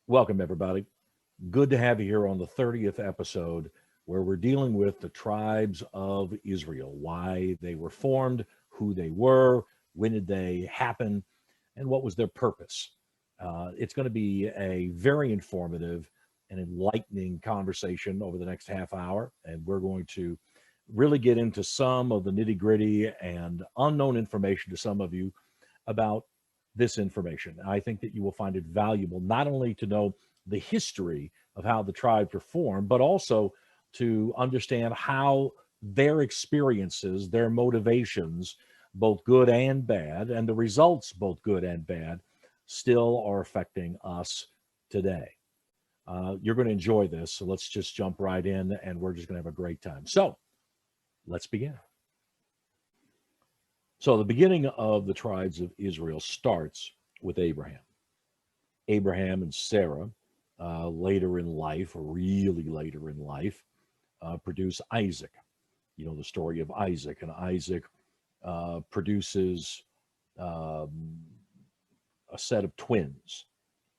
Welcome, everybody. Good to have you here on the 30th episode where we're dealing with the tribes of Israel, why they were formed, who they were, when did they happen, and what was their purpose. It's going to be a very informative and enlightening conversation over the next half hour, and we're going to really get into some of the nitty gritty and unknown information to some of you about this information. I think that you will find it valuable not only to know the history of how the tribes were formed, but also to understand how their experiences, their motivations, both good and bad, and the results, both good and bad, still are affecting us today. You're going to enjoy this, so let's just jump right in and we're just going to have a great time. So let's begin. So the beginning of the tribes of Israel starts with Abraham. Abraham and Sarah, later in life, or really later in life, produce Isaac. You know the story of Isaac, and Isaac produces a set of twins.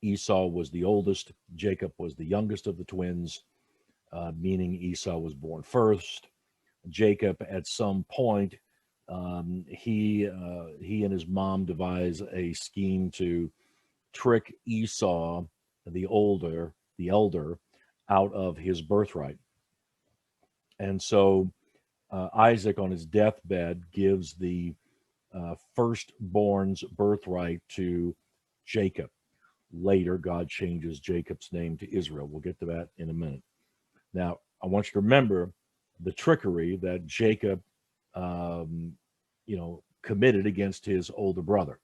Esau was the oldest, Jacob was the youngest of the twins, meaning Esau was born first. Jacob, at some point, he and his mom devise a scheme to trick Esau, the elder, out of his birthright. And so Isaac, on his deathbed, gives the firstborn's birthright to Jacob. Later, God changes Jacob's name to Israel. We'll get to that in a minute. Now, I want you to remember the trickery that Jacob committed against his older brother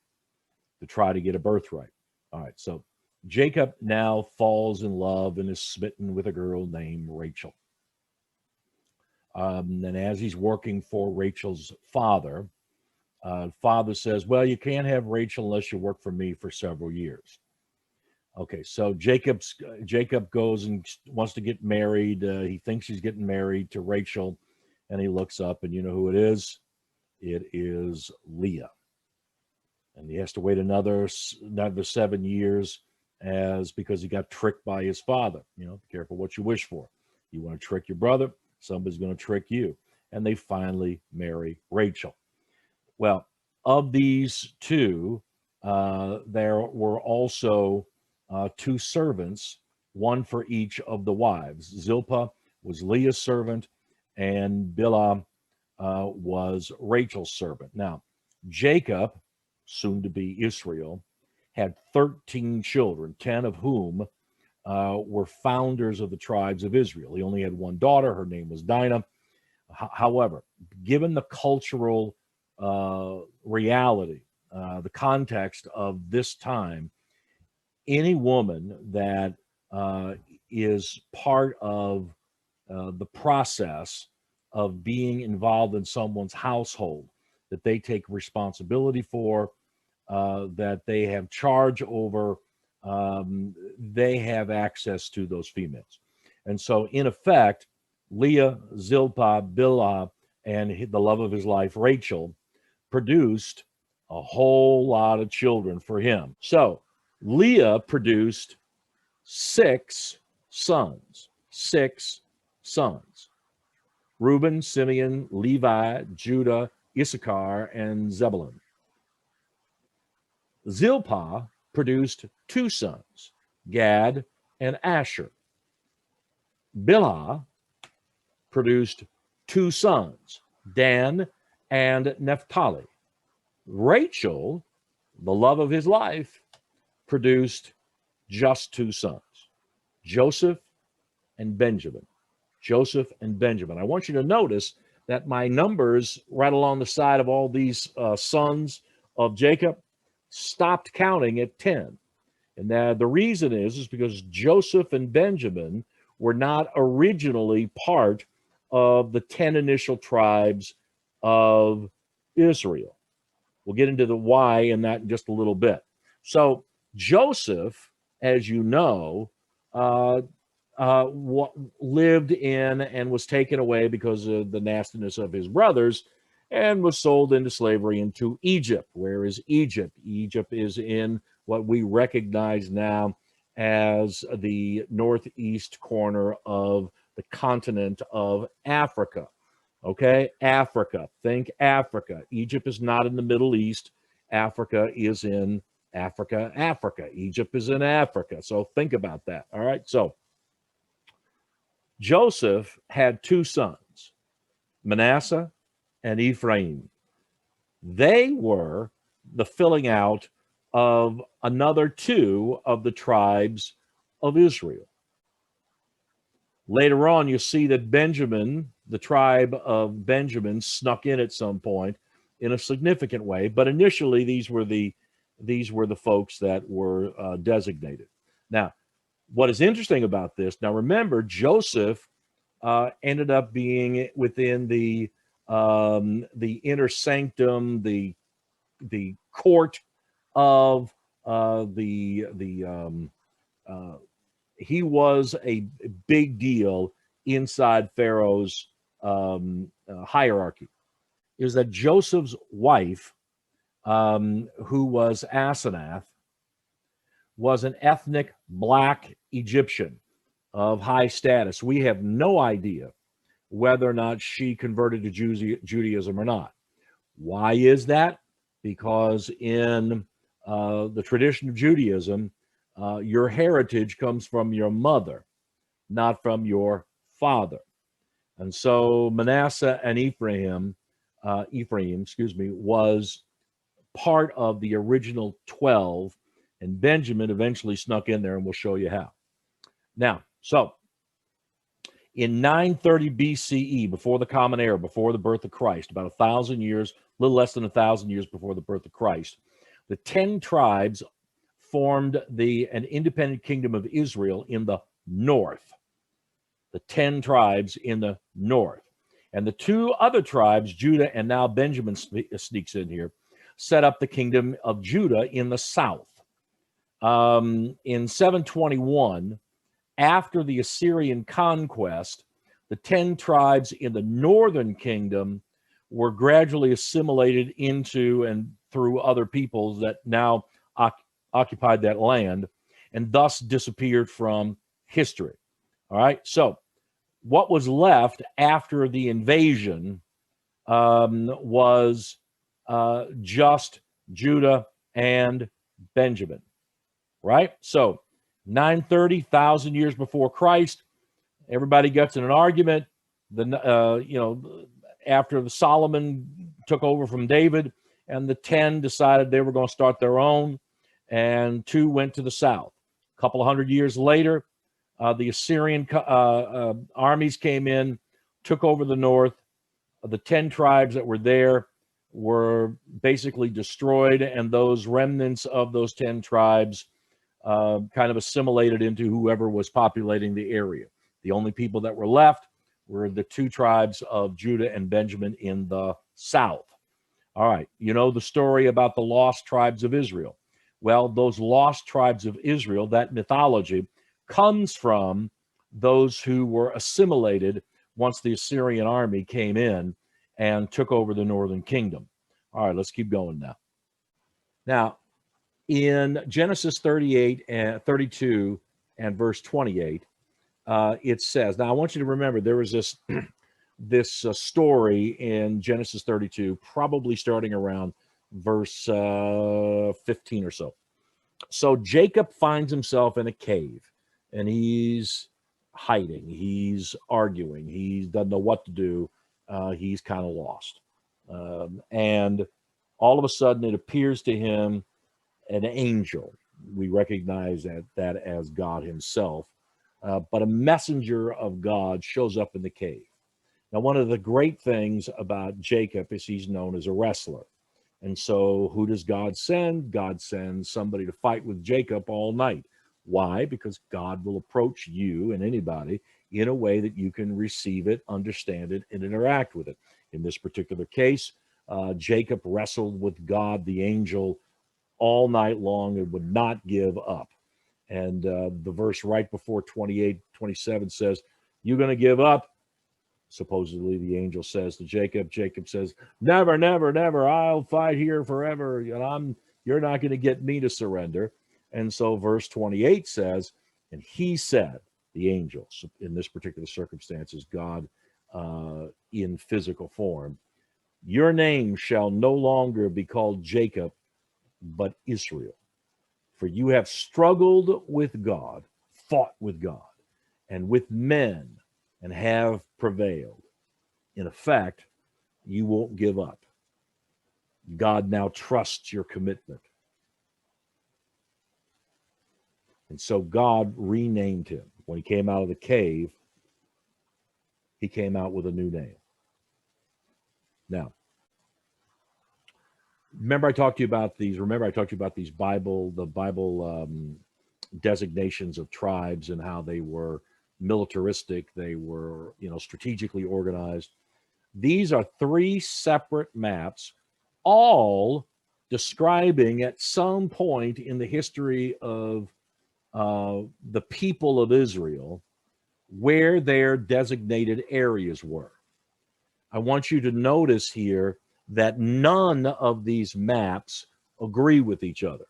to try to get a birthright. All right, so Jacob now falls in love and is smitten with a girl named Rachel. And as he's working for Rachel's father, father says, well, you can't have Rachel unless you work for me for several years. Okay, so Jacob goes and wants to get married. He thinks he's getting married to Rachel, and he looks up, and you know who it is? It is Leah. And he has to wait another 7 years because he got tricked by his father. You know, be careful what you wish for. You want to trick your brother, somebody's going to trick you. And they finally marry Rachel. Well, of these two, there were also two servants, one for each of the wives. Zilpah was Leah's servant, and Bilhah was Rachel's servant. Now, Jacob, soon to be Israel, had 13 children, 10 of whom were founders of the tribes of Israel. He only had one daughter. Her name was Dinah. However, given the cultural reality, the context of this time, any woman that is part of the process of being involved in someone's household that they take responsibility for, that they have charge over, they have access to those females. And so, in effect, Leah, Zilpah, Bilhah, and the love of his life, Rachel, produced a whole lot of children for him. So, Leah produced six sons. Reuben, Simeon, Levi, Judah, Issachar, and Zebulun. Zilpah produced two sons, Gad and Asher. Bilhah produced two sons, Dan and Naphtali. Rachel, the love of his life, produced just two sons, Joseph and Benjamin. I want you to notice that my numbers right along the side of all these sons of Jacob stopped counting at 10. And the reason is because Joseph and Benjamin were not originally part of the 10 initial tribes of Israel. We'll get into the why in that in just a little bit. So Joseph, as you know, lived in and was taken away because of the nastiness of his brothers and was sold into slavery into Egypt. Where is Egypt? Egypt is in what we recognize now as the northeast corner of the continent of Africa. Okay, Africa. Think Africa. Egypt is not in the Middle East. Africa is in Africa, Africa. Egypt is in Africa. So think about that. All right. So Joseph had two sons, Manasseh and Ephraim. They were the filling out of another two of the tribes of Israel. Later on, you see that Benjamin, the tribe of Benjamin, snuck in at some point in a significant way. But initially, these were the folks that were designated. Now, what is interesting about this? Now, remember, Joseph ended up being within the inner sanctum, the court of he was a big deal inside Pharaoh's hierarchy. Is that Joseph's wife, who was Asenath, was an ethnic black Egyptian of high status. We have no idea whether or not she converted to Judaism or not. Why is that? Because in the tradition of Judaism, your heritage comes from your mother, not from your father. And so Manasseh and Ephraim, was part of the original 12, and Benjamin eventually snuck in there, and we'll show you how. Now, so in 930 BCE, before the Common Era, before the birth of Christ, about 1,000 years, a little less than 1,000 years before the birth of Christ, the 10 tribes formed an independent kingdom of Israel in the north. The 10 tribes in the north. And the two other tribes, Judah and now Benjamin sneaks in here, set up the kingdom of Judah in the south. In 721, after the Assyrian conquest, the 10 tribes in the northern kingdom were gradually assimilated into and through other peoples that now occupied that land and thus disappeared from history. All right. So what was left after the invasion was just Judah and Benjamin. Right. So 930,000 years before Christ, everybody gets in an argument. After Solomon took over from David, and the 10 decided they were going to start their own, and 2 went to the south. A couple of hundred years later, the Assyrian armies came in, took over the north. The 10 tribes that were there were basically destroyed, and those remnants of those 10 tribes kind of assimilated into whoever was populating the area. The only people that were left were the 2 tribes of Judah and Benjamin in the south. All right, you know the story about the lost tribes of Israel. Well, those lost tribes of Israel, that mythology, comes from those who were assimilated once the Assyrian army came in and took over the northern kingdom. All right, let's keep going now. Now, in Genesis 38 and 32 and verse 28, it says, now I want you to remember there was this story in Genesis 32, probably starting around verse 15 or so. So Jacob finds himself in a cave, and he's hiding. He's arguing. He doesn't know what to do. He's kind of lost. And all of a sudden, it appears to him an angel. We recognize that as God himself. But a messenger of God shows up in the cave. Now, one of the great things about Jacob is he's known as a wrestler. And so who does God send? God sends somebody to fight with Jacob all night. Why? Because God will approach you and anybody in a way that you can receive it, understand it, and interact with it. In this particular case, Jacob wrestled with God, the angel, all night long and would not give up. And the verse right before 27 says, "You're going to give up?" Supposedly the angel says to Jacob. Jacob says, "Never, never, never. I'll fight here forever. And you're not going to get me to surrender." And so verse 28 says, and he said, the angel, in this particular circumstance is God in physical form, your name shall no longer be called Jacob, but Israel. For you have struggled with God, fought with God, and with men, and have prevailed. In effect, you won't give up. God now trusts your commitment. And so God renamed him. When he came out of the cave, he came out with a new name. Now, remember I talked to you about these the Bible designations of tribes and how they were militaristic, they were, strategically organized. These are three separate maps, all describing at some point in the history of the people of Israel where their designated areas were. I want you to notice here that none of these maps agree with each other.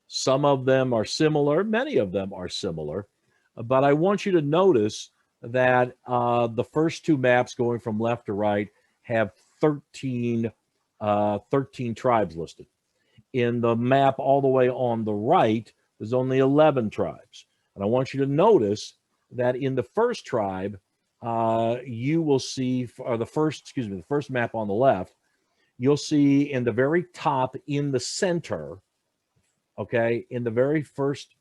Some of them are similar, many of them are similar, but I want you to notice that the first two maps going from left to right have 13 tribes listed. In the map all the way on the right, there's only 11 tribes. And I want you to notice that in the first tribe, you will see, the first map on the left, you'll see in the very top in the center, okay, in the very first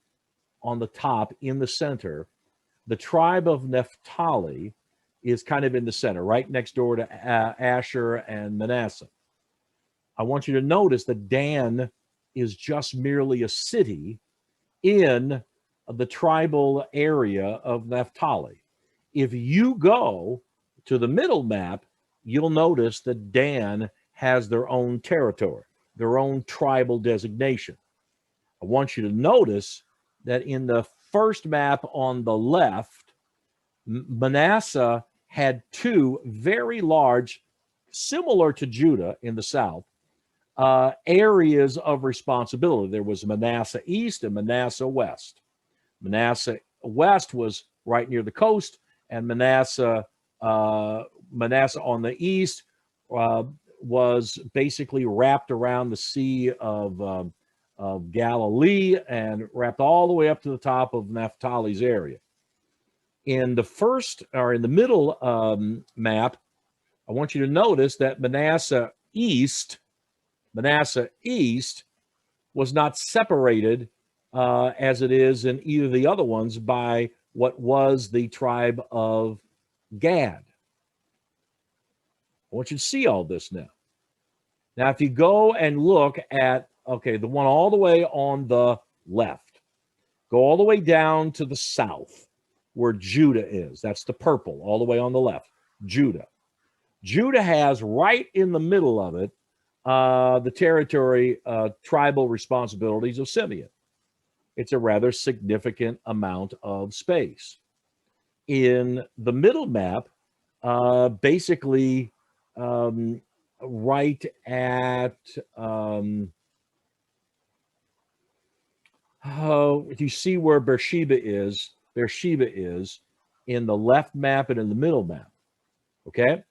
on the top in the center, the tribe of Naphtali is kind of in the center, right next door to Asher and Manasseh. I want you to notice that Dan is just merely a city in the tribal area of Naphtali. If you go to the middle map, you'll notice that Dan has their own territory, their own tribal designation. I want you to notice that in the first map on the left, Manasseh had two very large, similar to Judah in the south, areas of responsibility. There was Manasseh East and Manasseh West. Manasseh West was right near the coast, and Manasseh on the east was basically wrapped around the Sea of Galilee and wrapped all the way up to the top of Naphtali's area. In the middle map, I want you to notice that Manasseh East was not separated as it is in either of the other ones by what was the tribe of Gad. I want you to see all this now. Now, if you go and look at, the one all the way on the left, go all the way down to the south where Judah is. That's the purple, all the way on the left, Judah. Judah has right in the middle of it the territory, tribal responsibilities of Simeon. It's a rather significant amount of space. In the middle map, basically right at, you see where Beersheba is in the left map and in the middle map, okay?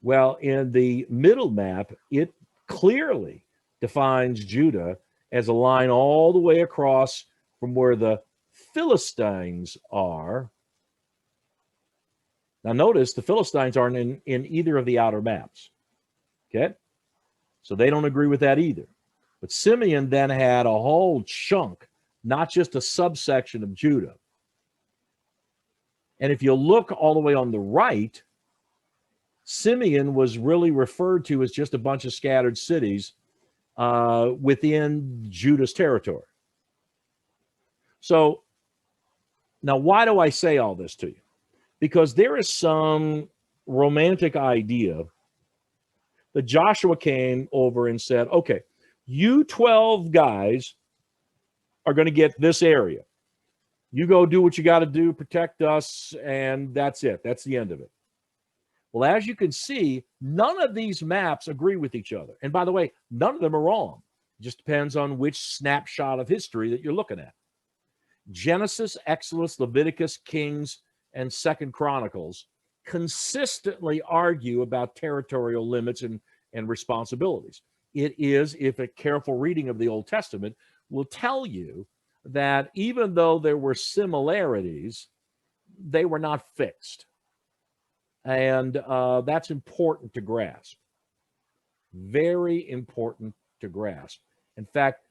Well, in the middle map, it clearly defines Judah as a line all the way across from where the Philistines are. Now notice the Philistines aren't in either of the outer maps, okay? So they don't agree with that either. But Simeon then had a whole chunk, not just a subsection of Judah. And if you look all the way on the right, Simeon was really referred to as just a bunch of scattered cities within Judah's territory. So now why do I say all this to you? Because there is some romantic idea that Joshua came over and said, okay, you 12 guys are going to get this area. You go do what you got to do, protect us, and that's it. That's the end of it. Well, as you can see, none of these maps agree with each other. And by the way, none of them are wrong. Just depends on which snapshot of history that you're looking at. Genesis, Exodus, Leviticus, Kings, and Second Chronicles consistently argue about territorial limits and responsibilities. It is, if a careful reading of the Old Testament will tell you that even though there were similarities, they were not fixed. And that's important to grasp. Very important to grasp. In fact,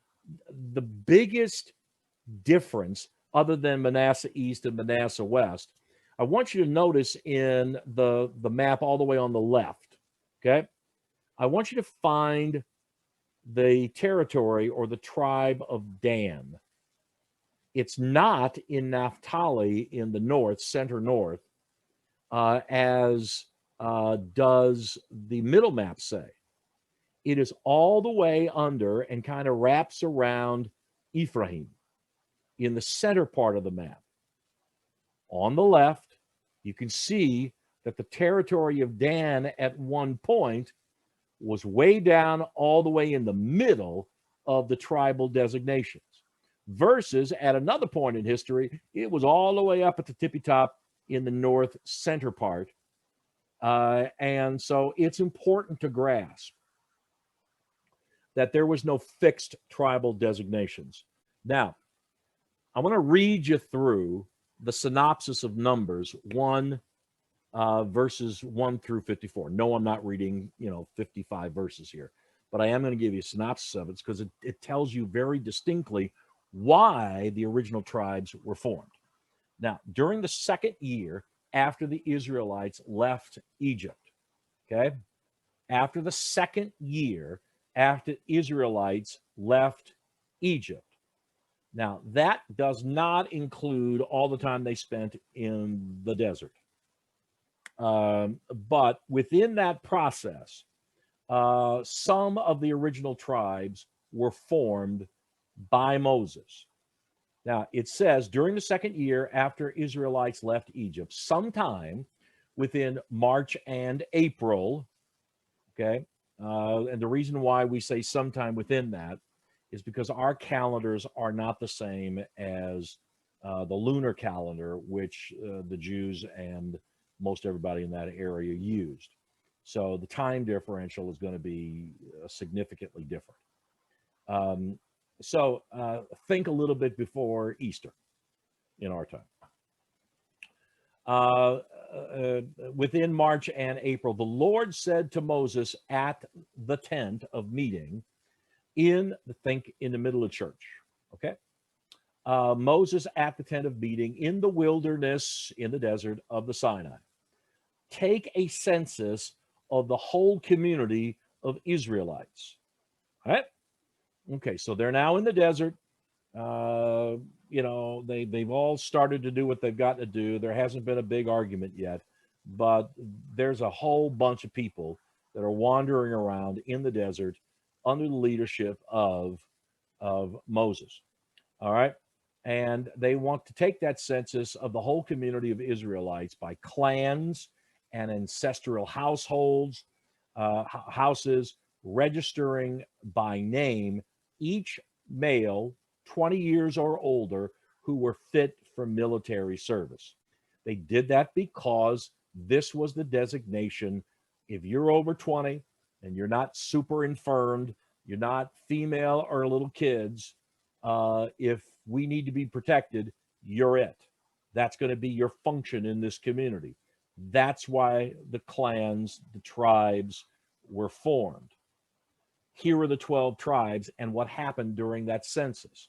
the biggest difference, other than Manasseh East and Manasseh West, I want you to notice in the map all the way on the left, okay? I want you to find the territory or the tribe of Dan. It's not in Naphtali in the north, center north, as does the middle map say. It is all the way under and kind of wraps around Ephraim in the center part of the map. On the left, you can see that the territory of Dan at one point was way down all the way in the middle of the tribal designations, versus at another point in history, it was all the way up at the tippy top in the north center part. And so it's important to grasp that there was no fixed tribal designations. Now, I want to read you through the synopsis of Numbers 1, verses 1 through 54. No, I'm not reading, 55 verses here, but I am going to give you a synopsis of it because it tells you very distinctly why the original tribes were formed. Now, during the second year after the Israelites left Egypt, okay, after the second year after Israelites left Egypt. Now, that does not include all the time they spent in the desert. But within that process, some of the original tribes were formed by Moses. Now, it says during the second year after Israelites left Egypt, sometime within March and April, okay? And the reason why we say sometime within that is because our calendars are not the same as the lunar calendar, which the Jews and most everybody in that area used. So the time differential is going to be significantly different. So think a little bit before Easter in our time. Within March and April, the Lord said to Moses at the tent of meeting in the middle of church, okay? Moses at the tent of meeting in the wilderness, in the desert of the Sinai. Take a census of the whole community of Israelites. All right? Okay, so they're now in the desert. They've all started to do what they've got to do. There hasn't been a big argument yet, but there's a whole bunch of people that are wandering around in the desert under the leadership of Moses. All right. And they want to take that census of the whole community of Israelites by clans and ancestral households, houses, registering by name each male 20 years or older who were fit for military service. They did that because this was the designation. If you're over 20 and you're not super infirmed, you're not female or little kids, if we need to be protected, you're it. That's going to be your function in this community. That's why the clans, the tribes were formed. Here are the 12 tribes and what happened during that census.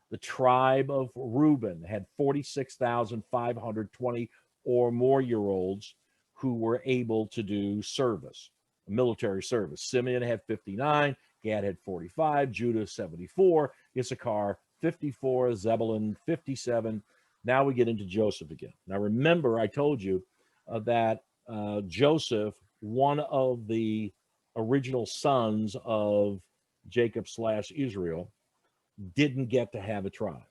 The tribe of Reuben had 46,520 or more year olds who were able to do service, military service. Simeon had 59, Gad had 45, Judah 74, Issachar 54, Zebulun 57. Now we get into Joseph again. Now remember, I told you that Joseph, one of the original sons of Jacob / Israel, didn't get to have a tribe.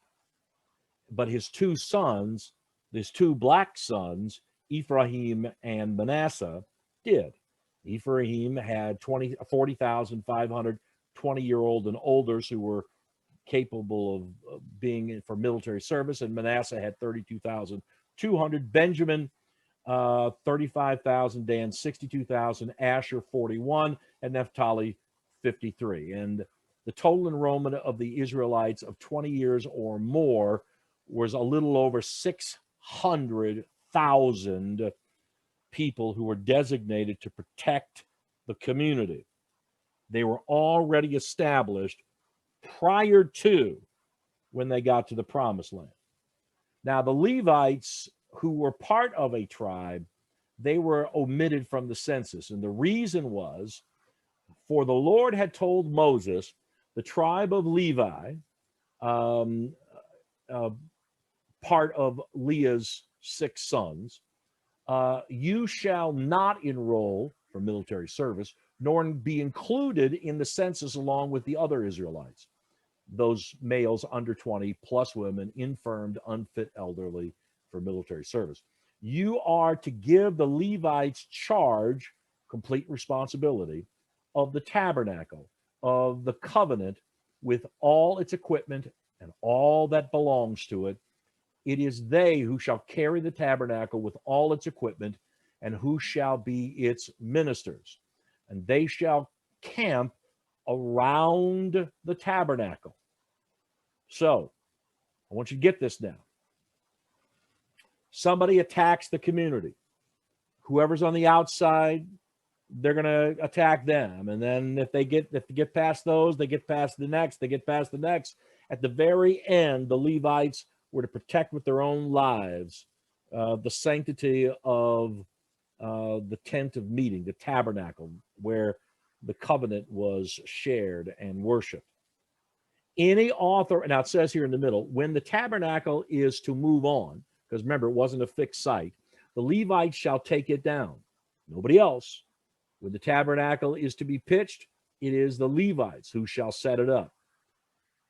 But his two sons, his two black sons, Ephraim and Manasseh, did. Ephraim had 40,520 20-year-old and olders who were capable of being in for military service, and Manasseh had 32,200. Benjamin, 35,000. Dan, 62,000. Asher, 41. And Naphtali, 53. And the total enrollment of the Israelites of 20 years or more was a little over 600,000 people who were designated to protect the community. They were already established prior to when they got to the promised land. Now, the Levites, who were part of a tribe, they were omitted from the census. And the reason was, for the Lord had told Moses, the tribe of Levi, part of Leah's 6 sons, you shall not enroll for military service, nor be included in the census along with the other Israelites, those males under 20 plus women, infirmed, unfit, elderly for military service. You are to give the Levites charge, complete responsibility, of the tabernacle, of the covenant with all its equipment and all that belongs to it. It is they who shall carry the tabernacle with all its equipment, and who shall be its ministers. And they shall camp around the tabernacle. So, I want you to get this now. Somebody attacks the community. Whoever's on the outside, they're going to attack them. And then if they get past those, they get past the next, they get past the next. At the very end, the Levites were to protect with their own lives the sanctity of the tent of meeting, the tabernacle, where the covenant was shared and worshiped. Any author, now it says here in the middle, when the tabernacle is to move on, because remember, it wasn't a fixed site, the Levites shall take it down. Nobody else. When the tabernacle is to be pitched, it is the Levites who shall set it up.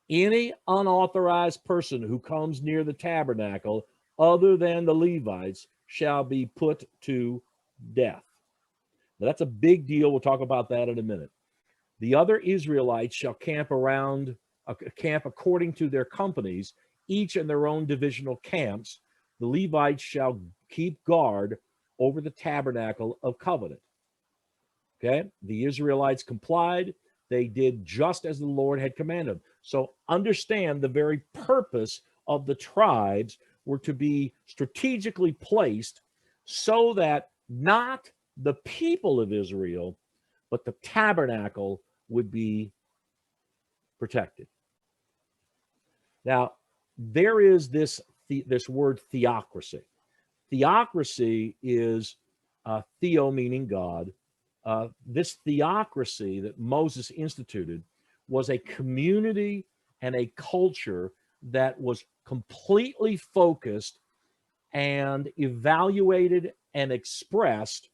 Any unauthorized person who comes near the tabernacle other than the Levites shall be put to death. Now, that's a big deal. We'll talk about that in a minute. The other Israelites shall camp according to their companies, each in their own divisional camps. The Levites shall keep guard over the tabernacle of covenant. Okay, the Israelites complied. They did just as the Lord had commanded them. So understand, the very purpose of the tribes were to be strategically placed so that not the people of Israel, but the tabernacle would be protected. Now, there is this word theocracy. Theocracy is theo meaning God. This theocracy that Moses instituted was a community and a culture that was completely focused and evaluated and expressed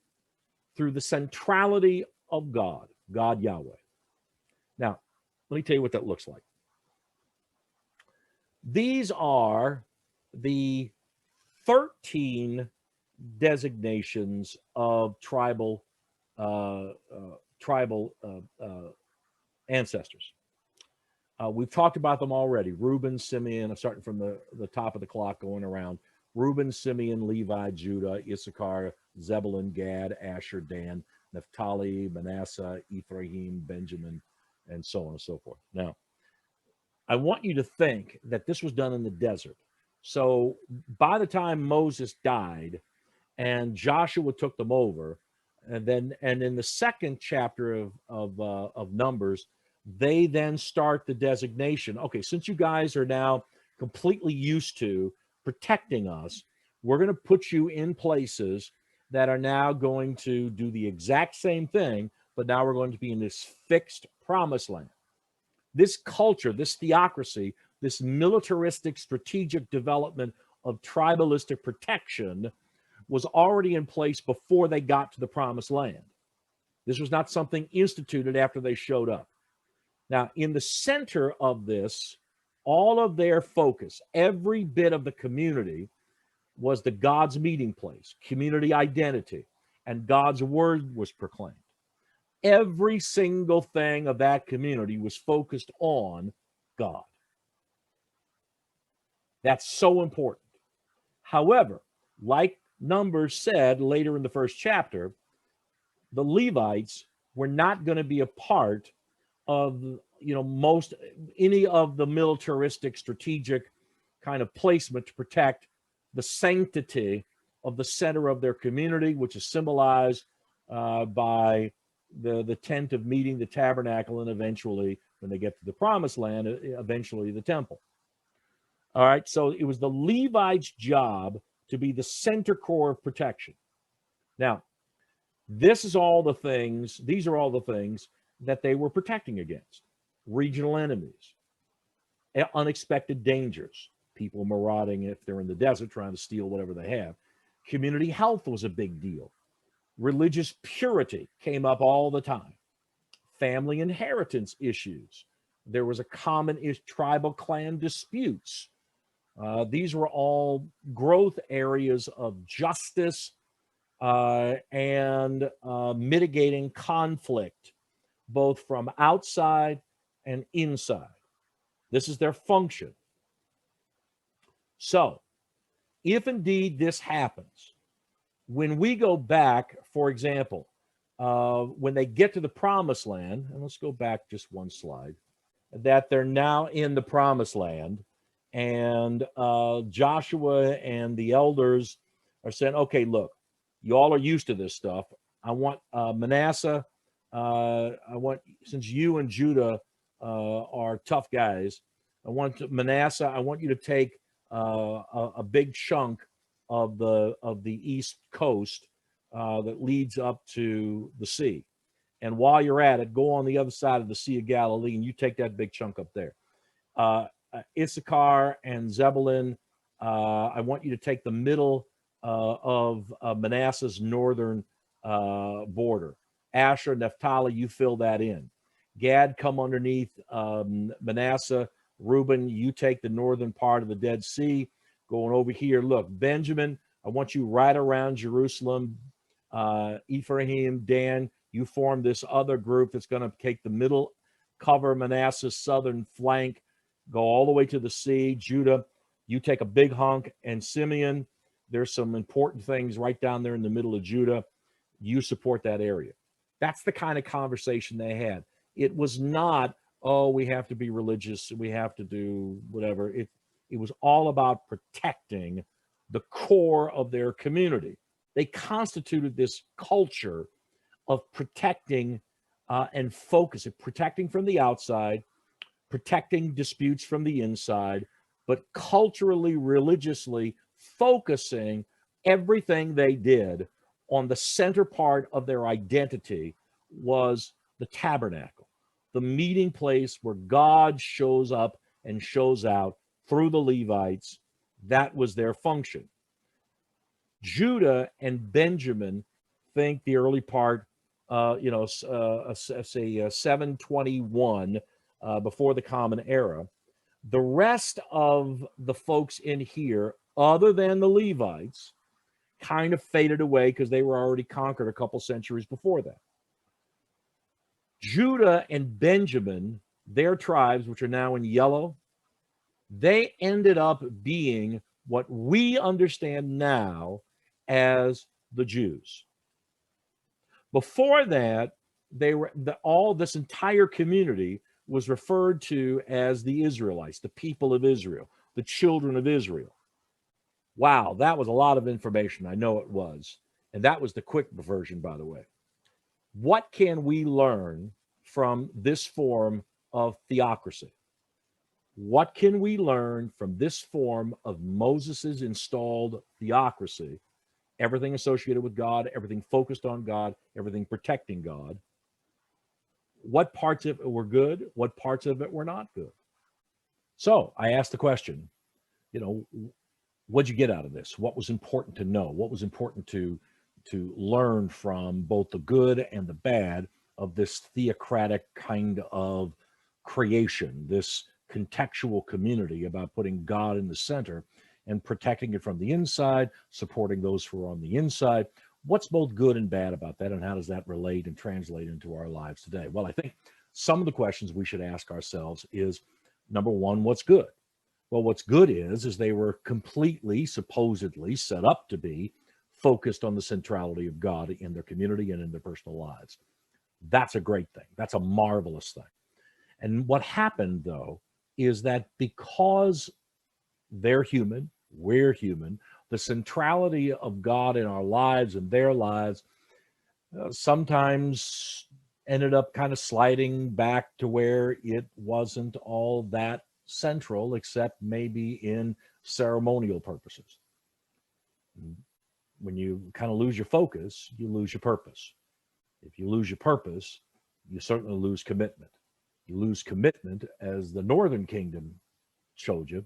through the centrality of God Yahweh. Now, let me tell you what that looks like. These are the 13 designations of tribal ancestors. We've talked about them already. Reuben, Simeon, starting from the top of the clock going around. Reuben, Simeon, Levi, Judah, Issachar, Zebulun, Gad, Asher, Dan, Naphtali, Manasseh, Ephraim, Benjamin, and so on and so forth. Now, I want you to think that this was done in the desert. So by the time Moses died and Joshua took them over, and in the second chapter of Numbers, they then start the designation. Okay, since you guys are now completely used to protecting us, we're going to put you in places that are now going to do the exact same thing, but now we're going to be in this fixed promised land. This culture, this theocracy, this militaristic strategic development of tribalistic protection was already in place before they got to the promised land. This was not something instituted after they showed up. Now, in the center of this, all of their focus, every bit of the community, was the God's meeting place, community identity, and God's word was proclaimed. Every single thing of that community was focused on God. That's so important. However, like Numbers said later in the first chapter, the Levites were not going to be a part of, any of the militaristic strategic kind of placement to protect the sanctity of the center of their community, which is symbolized by the tent of meeting, the tabernacle, and eventually, when they get to the promised land, eventually the temple. All right, so it was the Levites' job to be the center core of protection. Now, these are all the things that they were protecting against: regional enemies, unexpected dangers, people marauding if they're in the desert trying to steal whatever they have. Community health was a big deal. Religious purity came up all the time. Family inheritance issues. There was a common tribal clan disputes. These were all growth areas of justice and mitigating conflict, both from outside and inside. This is their function. So, if indeed this happens, when we go back, for example, when they get to the promised land, and let's go back just one slide, that they're now in the promised land, and Joshua and the elders are saying, okay, look, you all are used to this stuff. I want Manasseh, since you and Judah are tough guys, I want you to take a big chunk of the east coast that leads up to the sea. And while you're at it, go on the other side of the Sea of Galilee, and you take that big chunk up there. Issachar and Zebulun, I want you to take the middle of Manasseh's northern border. Asher, Naphtali, you fill that in. Gad, come underneath Manasseh. Reuben, you take the northern part of the Dead Sea. Going over here, look, Benjamin, I want you right around Jerusalem. Ephraim, Dan, you form this other group that's going to take the middle, cover Manasseh's southern flank, go all the way to the sea. Judah, you take a big hunk. And Simeon, there's some important things right down there in the middle of Judah. You support that area. That's the kind of conversation they had. It was not, oh, we have to be religious, we have to do whatever. It was all about protecting the core of their community. They constituted this culture of protecting and focusing, protecting from the outside, protecting disputes from the inside, but culturally, religiously focusing everything they did on the center part of their identity was the tabernacle, the meeting place where God shows up and shows out through the Levites. That was their function. Judah and Benjamin, think the early part, say 721 before the Common Era. The rest of the folks in here, other than the Levites, kind of faded away because they were already conquered a couple centuries before that. Judah and Benjamin, their tribes, which are now in yellow, they ended up being what we understand now as the Jews. Before that, this entire community was referred to as the Israelites, the people of Israel, the children of Israel. Wow, that was a lot of information. I know it was. And that was the quick version, by the way. What can we learn from this form of theocracy? What can we learn from this form of Moses's installed theocracy? Everything associated with God, everything focused on God, everything protecting God. What parts of it were good? What parts of it were not good? So I asked the question, what'd you get out of this? What was important to know? What was important to learn from both the good and the bad of this theocratic kind of creation, this contextual community about putting God in the center and protecting it from the inside, supporting those who are on the inside? what's both good and bad about that, and how does that relate and translate into our lives today? Well, I think some of the questions we should ask ourselves is, number one, what's good? Well, what's good is they were completely, supposedly set up to be focused on the centrality of God in their community and in their personal lives. That's a great thing. That's a marvelous thing. And what happened, though, is that because they're human, we're human, the centrality of God in our lives and their lives sometimes ended up kind of sliding back to where it wasn't all that central, except maybe in ceremonial purposes. When you kind of lose your focus, you lose your purpose. If you lose your purpose, you certainly lose commitment. You lose commitment, as the Northern Kingdom showed you,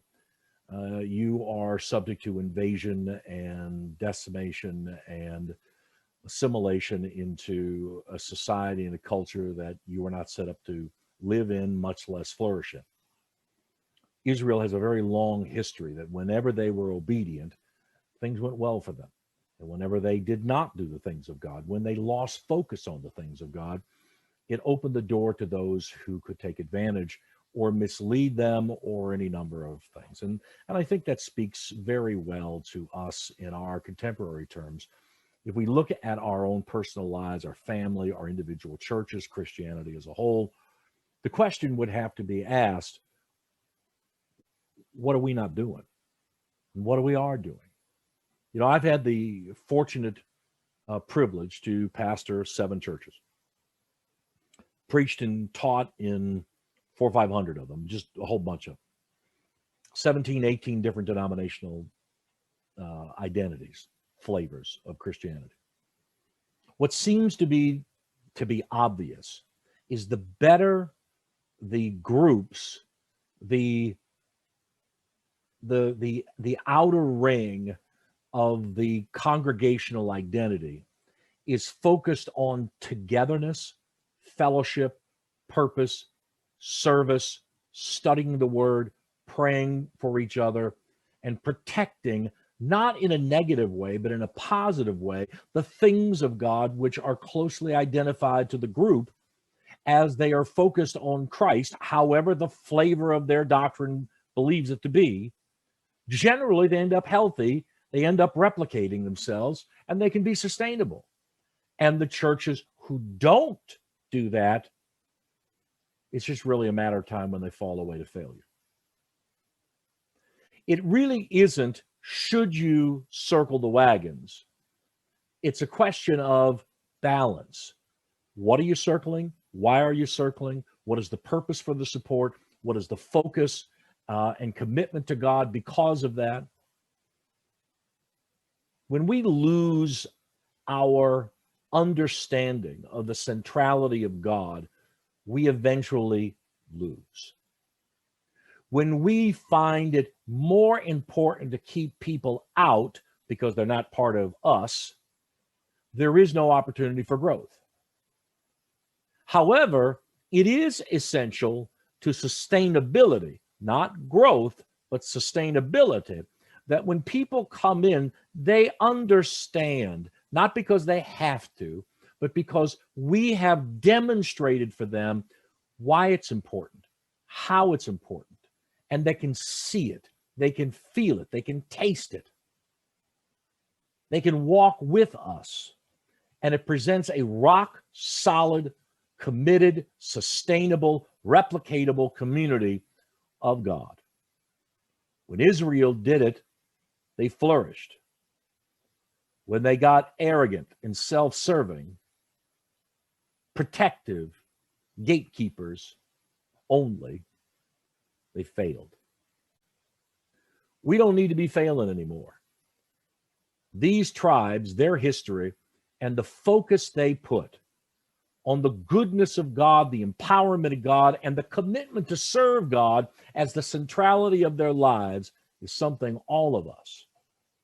you are subject to invasion and decimation and assimilation into a society and a culture that you were not set up to live in, much less flourish in. Israel has a very long history that whenever they were obedient, things went well for them. And whenever they did not do the things of God, when they lost focus on the things of God, it opened the door to those who could take advantage or mislead them or any number of things. And I think that speaks very well to us in our contemporary terms. If we look at our own personal lives, our family, our individual churches, Christianity as a whole, the question would have to be asked, what are we not doing? And what we are doing? You know, I've had the fortunate privilege to pastor 7 churches, preached and taught in 400 or 500 of them, just a whole bunch of 17, 18 different denominational identities, flavors of Christianity. What seems to be obvious is the better the groups, the outer ring of the congregational identity is focused on togetherness, fellowship, purpose, service, studying the word, praying for each other, and protecting, not in a negative way, but in a positive way, the things of God which are closely identified to the group as they are focused on Christ, however the flavor of their doctrine believes it to be. Generally, they end up healthy, they end up replicating themselves, and they can be sustainable. And the churches who don't do that, it's just really a matter of time when they fall away to failure. It really isn't, should you circle the wagons? It's a question of balance. What are you circling? Why are you circling? What is the purpose for the support? What is the focus and commitment to God because of that? When we lose our understanding of the centrality of God, we eventually lose. When we find it more important to keep people out because they're not part of us, there is no opportunity for growth. However, it is essential to sustainability, not growth, but sustainability, that when people come in, they understand, not because they have to, but because we have demonstrated for them why it's important, how it's important, and they can see it, they can feel it, they can taste it. They can walk with us, and it presents a rock-solid, committed, sustainable, replicatable community of God. When Israel did it, they flourished. When they got arrogant and self-serving, protective, gatekeepers only, they failed. We don't need to be failing anymore. These tribes, their history, and the focus they put on the goodness of God, the empowerment of God, and the commitment to serve God as the centrality of their lives is something all of us,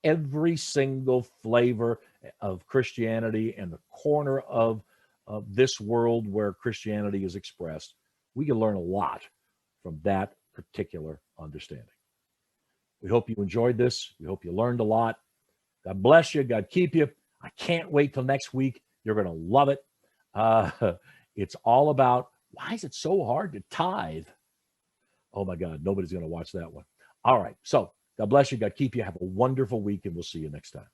every single flavor of Christianity and the corner of this world where Christianity is expressed, we can learn a lot from that particular understanding. We hope you enjoyed this. We hope you learned a lot. God bless you. God keep you. I can't wait till next week. You're going to love it. It's all about why is it so hard to tithe? Oh my God, nobody's going to watch that one. All right. So God bless you. God keep you. Have a wonderful week, and we'll see you next time.